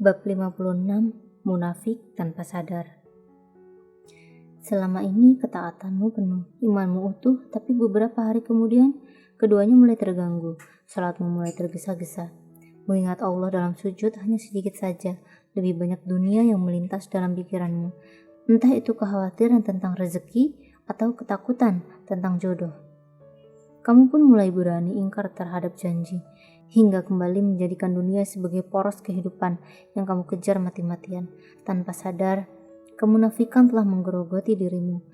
Bab 56, Munafik tanpa sadar. Selama ini ketaatanmu penuh, imanmu utuh, tapi beberapa hari kemudian keduanya mulai terganggu. Salatmu mulai tergesa-gesa. Mengingat Allah dalam sujud hanya sedikit saja, lebih banyak dunia yang melintas dalam pikiranmu. Entah itu kekhawatiran tentang rezeki atau ketakutan tentang jodoh. Kamu pun mulai berani ingkar terhadap janji, hingga kembali menjadikan dunia sebagai poros kehidupan yang kamu kejar mati-matian. Tanpa sadar, kemunafikan telah menggerogoti dirimu,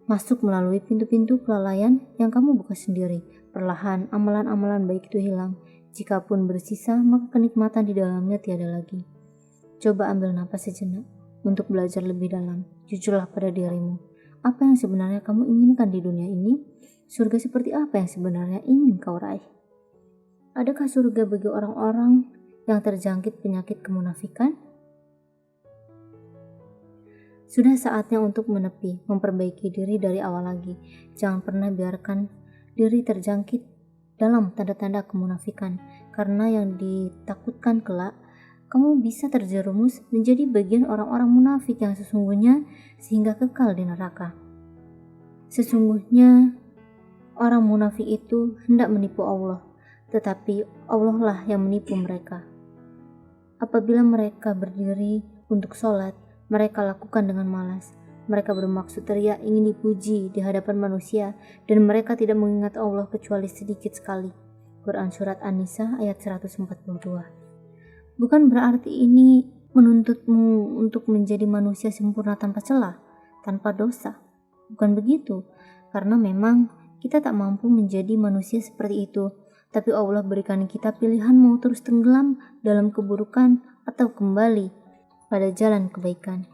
masuk melalui pintu-pintu kelalaian yang kamu buka sendiri. Perlahan, amalan-amalan baik itu hilang. Jikapun bersisa, maka kenikmatan di dalamnya tiada lagi. Coba ambil napas sejenak untuk belajar lebih dalam. Jujurlah pada dirimu. Apa yang sebenarnya kamu inginkan di dunia ini? Surga seperti apa yang sebenarnya ingin kau raih? Adakah surga bagi orang-orang yang terjangkit penyakit kemunafikan? Sudah saatnya untuk menepi, memperbaiki diri dari awal lagi. Jangan pernah biarkan diri terjangkit dalam tanda-tanda kemunafikan, karena yang ditakutkan kelak, kamu bisa terjerumus menjadi bagian orang-orang munafik yang sesungguhnya sehingga kekal di neraka. Sesungguhnya orang munafik itu hendak menipu Allah, tetapi Allah lah yang menipu mereka. Apabila mereka berdiri untuk sholat, mereka lakukan dengan malas. Mereka bermaksud teriak ingin dipuji di hadapan manusia, dan mereka tidak mengingat Allah kecuali sedikit sekali. Quran Surat An-Nisa ayat 142. Bukan berarti ini menuntutmu untuk menjadi manusia sempurna tanpa celah, tanpa dosa. Bukan begitu, karena memang kita tak mampu menjadi manusia seperti itu. Tapi Allah berikan kita pilihan mau terus tenggelam dalam keburukan atau kembali pada jalan kebaikan.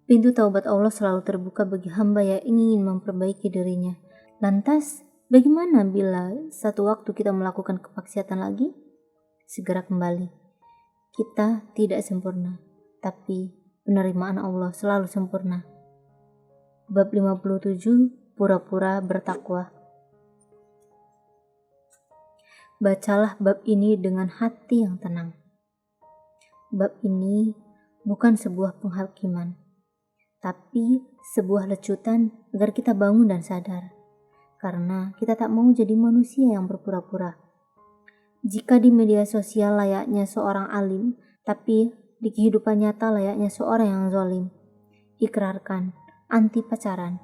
Pintu taubat Allah selalu terbuka bagi hamba yang ingin memperbaiki dirinya. Lantas, bagaimana bila satu waktu kita melakukan kemaksiatan lagi? Segera kembali. Kita tidak sempurna, tapi penerimaan Allah selalu sempurna. Bab 57, Pura-pura bertakwa. Bacalah bab ini dengan hati yang tenang. Bab ini bukan sebuah penghakiman, tapi sebuah lecutan agar kita bangun dan sadar. Karena kita tak mau jadi manusia yang berpura-pura. Jika di media sosial layaknya seorang alim, tapi di kehidupan nyata layaknya seorang yang zalim. Ikrarkan, anti pacaran,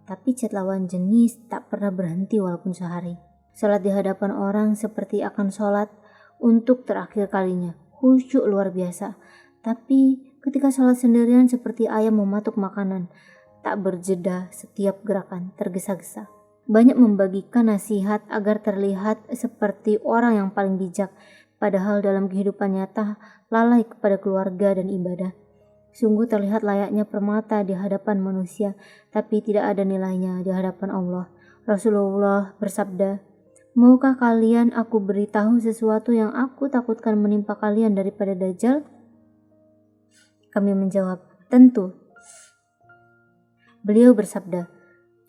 tapi chat lawan jenis tak pernah berhenti walaupun sehari. Salat di hadapan orang seperti akan salat untuk terakhir kalinya, khusyuk luar biasa. Tapi ketika salat sendirian seperti ayam mematuk makanan, tak berjeda setiap gerakan, tergesa-gesa. Banyak membagikan nasihat agar terlihat seperti orang yang paling bijak, padahal dalam kehidupan nyata lalai kepada keluarga dan ibadah. Sungguh terlihat layaknya permata di hadapan manusia, tapi tidak ada nilainya di hadapan Allah. Rasulullah bersabda, "Maukah kalian aku beritahu sesuatu yang aku takutkan menimpa kalian daripada Dajjal?" Kami menjawab, "Tentu." Beliau bersabda,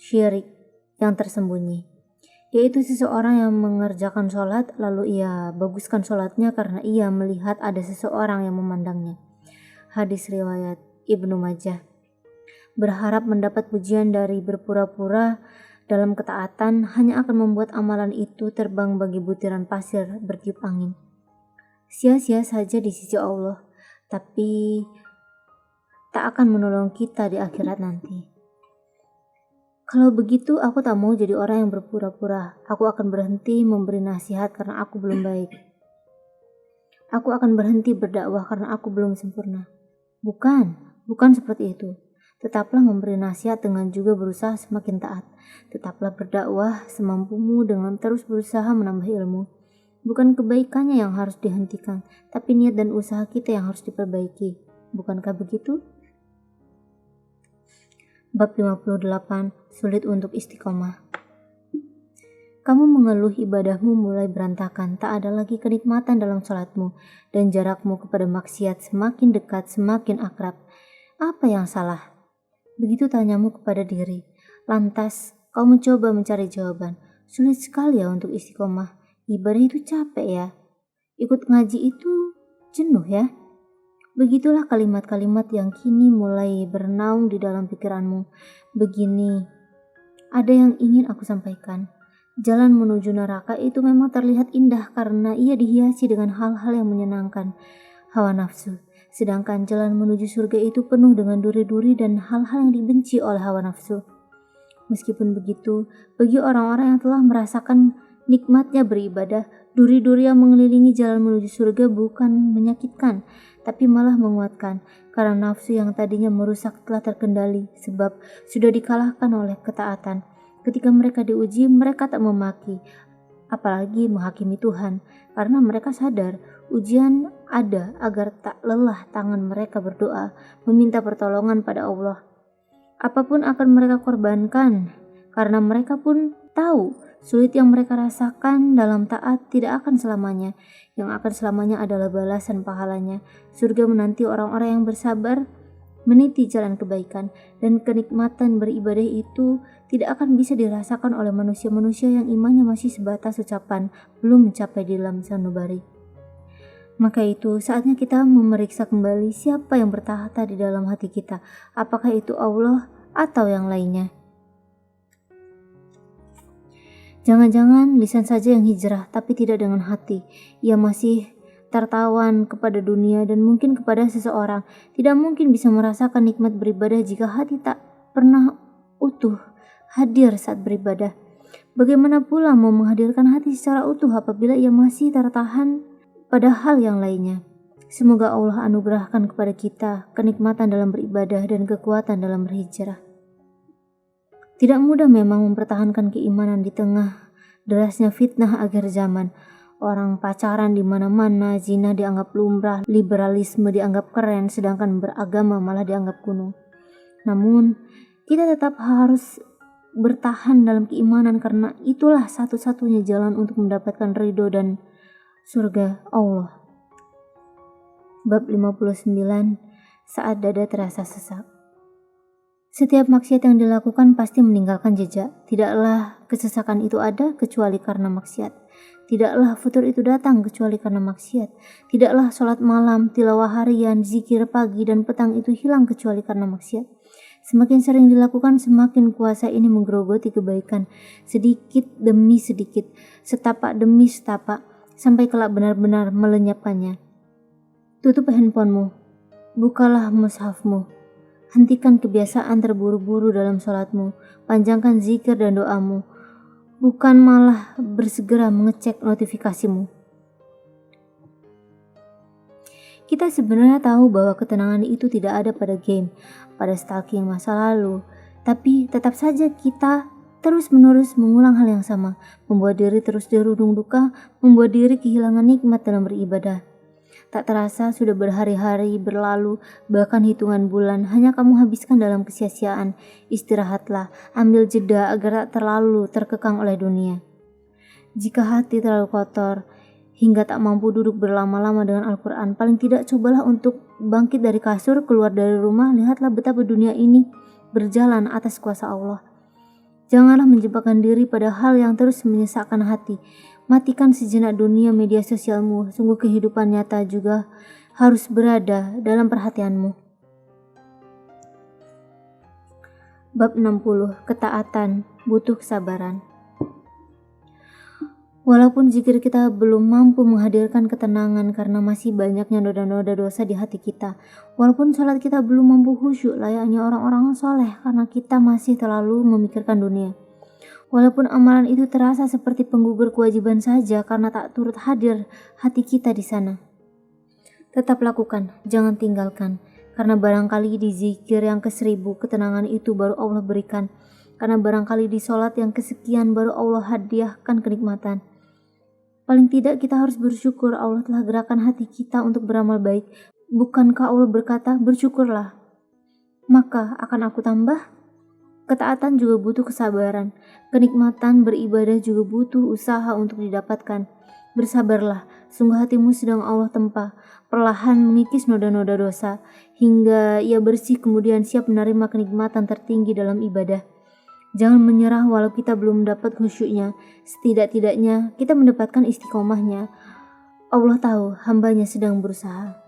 "Syirik yang tersembunyi, yaitu seseorang yang mengerjakan sholat lalu ia baguskan sholatnya karena ia melihat ada seseorang yang memandangnya." Hadis riwayat Ibnu Majah. Berharap mendapat pujian dari berpura-pura dalam ketaatan hanya akan membuat amalan itu terbang bagi butiran pasir bertiup angin. Sia-sia saja di sisi Allah, tapi tak akan menolong kita di akhirat nanti. Kalau begitu, aku tak mau jadi orang yang berpura-pura. Aku akan berhenti memberi nasihat karena aku belum baik. Aku akan berhenti berdakwah karena aku belum sempurna. Bukan seperti itu. Tetaplah memberi nasihat dengan juga berusaha semakin taat. Tetaplah berdakwah semampumu dengan terus berusaha menambah ilmu. Bukan kebaikannya yang harus dihentikan, tapi niat dan usaha kita yang harus diperbaiki. Bukankah begitu? Bab 58, Sulit untuk istiqomah. Kamu mengeluh ibadahmu mulai berantakan, tak ada lagi kenikmatan dalam salatmu, dan jarakmu kepada maksiat semakin dekat, semakin akrab. Apa yang salah? Begitu tanyamu kepada diri. Lantas, kau mencoba mencari jawaban. Sulit sekali ya untuk istiqomah. Ibadah itu capek ya. Ikut ngaji itu jenuh ya? Begitulah kalimat-kalimat yang kini mulai bernaung di dalam pikiranmu. Begini, ada yang ingin aku sampaikan. Jalan menuju neraka itu memang terlihat indah karena ia dihiasi dengan hal-hal yang menyenangkan, hawa nafsu. Sedangkan jalan menuju surga itu penuh dengan duri-duri dan hal-hal yang dibenci oleh hawa nafsu. Meskipun begitu, bagi orang-orang yang telah merasakan nikmatnya beribadah, duri-duri yang mengelilingi jalan menuju surga bukan menyakitkan, tapi malah menguatkan, karena nafsu yang tadinya merusak telah terkendali, sebab sudah dikalahkan oleh ketaatan. Ketika mereka diuji, mereka tak memaki, apalagi menghakimi Tuhan, karena mereka sadar ujian ada agar tak lelah tangan mereka berdoa, meminta pertolongan pada Allah. Apapun akan mereka korbankan, karena mereka pun tahu sulit yang mereka rasakan dalam taat tidak akan selamanya. Yang akan selamanya adalah balasan pahalanya. Surga menanti orang-orang yang bersabar, meniti jalan kebaikan, dan kenikmatan beribadah itu tidak akan bisa dirasakan oleh manusia-manusia yang imannya masih sebatas ucapan, belum mencapai di dalam sanubari. Maka itu saatnya kita memeriksa kembali siapa yang bertahta di dalam hati kita, apakah itu Allah atau yang lainnya. Jangan-jangan lisan saja yang hijrah, tapi tidak dengan hati. Ia masih tertawan kepada dunia dan mungkin kepada seseorang. Tidak mungkin bisa merasakan nikmat beribadah jika hati tak pernah utuh hadir saat beribadah. Bagaimana pula mau menghadirkan hati secara utuh apabila ia masih tertahan pada hal yang lainnya? Semoga Allah anugerahkan kepada kita kenikmatan dalam beribadah dan kekuatan dalam berhijrah. Tidak mudah memang mempertahankan keimanan di tengah derasnya fitnah akhir zaman. Orang pacaran di mana-mana, zina dianggap lumrah, liberalisme dianggap keren, sedangkan beragama malah dianggap kuno. Namun, kita tetap harus bertahan dalam keimanan karena itulah satu-satunya jalan untuk mendapatkan ridho dan surga Allah. Bab 59, saat dada terasa sesak. Setiap maksiat yang dilakukan pasti meninggalkan jejak. Tidaklah kesesakan itu ada kecuali karena maksiat. Tidaklah futur itu datang kecuali karena maksiat. Tidaklah sholat malam, tilawah harian, zikir pagi dan petang itu hilang kecuali karena maksiat. Semakin sering dilakukan, semakin kuasa ini menggerogoti kebaikan. Sedikit demi sedikit, setapak demi setapak, sampai kelak benar-benar melenyapkannya. Tutup handphonemu, bukalah mushafmu. Hentikan kebiasaan terburu-buru dalam sholatmu, panjangkan zikir dan doamu, bukan malah bersegera mengecek notifikasimu. Kita sebenarnya tahu bahwa ketenangan itu tidak ada pada game, pada stalking masa lalu, tapi tetap saja kita terus-menerus mengulang hal yang sama, membuat diri terus dirundung duka, membuat diri kehilangan nikmat dalam beribadah. Tak terasa sudah berhari-hari berlalu, bahkan hitungan bulan hanya kamu habiskan dalam kesia-siaan. Istirahatlah, ambil jeda agar tak terlalu terkekang oleh dunia. Jika hati terlalu kotor, hingga tak mampu duduk berlama-lama dengan Al-Quran, paling tidak cobalah untuk bangkit dari kasur, keluar dari rumah, lihatlah betapa dunia ini berjalan atas kuasa Allah. Janganlah menjebakkan diri pada hal yang terus menyesakkan hati. Matikan sejenak dunia media sosialmu, sungguh kehidupan nyata juga harus berada dalam perhatianmu. Bab 60, ketaatan butuh kesabaran. Walaupun zikir kita belum mampu menghadirkan ketenangan karena masih banyaknya noda-noda dosa di hati kita, walaupun sholat kita belum mampu khusyuk layaknya orang-orang soleh karena kita masih terlalu memikirkan dunia, walaupun amalan itu terasa seperti penggugur kewajiban saja karena tak turut hadir hati kita di sana, tetap lakukan, jangan tinggalkan, karena barangkali di zikir yang ke-1000 ketenangan itu baru Allah berikan, karena barangkali di sholat yang kesekian baru Allah hadiahkan kenikmatan. Paling tidak kita harus bersyukur Allah telah gerakan hati kita untuk beramal baik. Bukankah Allah berkata, bersyukurlah, maka akan aku tambah? Ketaatan juga butuh kesabaran. Kenikmatan beribadah juga butuh usaha untuk didapatkan. Bersabarlah, sungguh hatimu sedang Allah tempa, perlahan mengikis noda-noda dosa, hingga ia bersih kemudian siap menerima kenikmatan tertinggi dalam ibadah. Jangan menyerah walau kita belum mendapat khusyuknya, setidak-tidaknya kita mendapatkan istiqomahnya. Allah tahu hambanya sedang berusaha.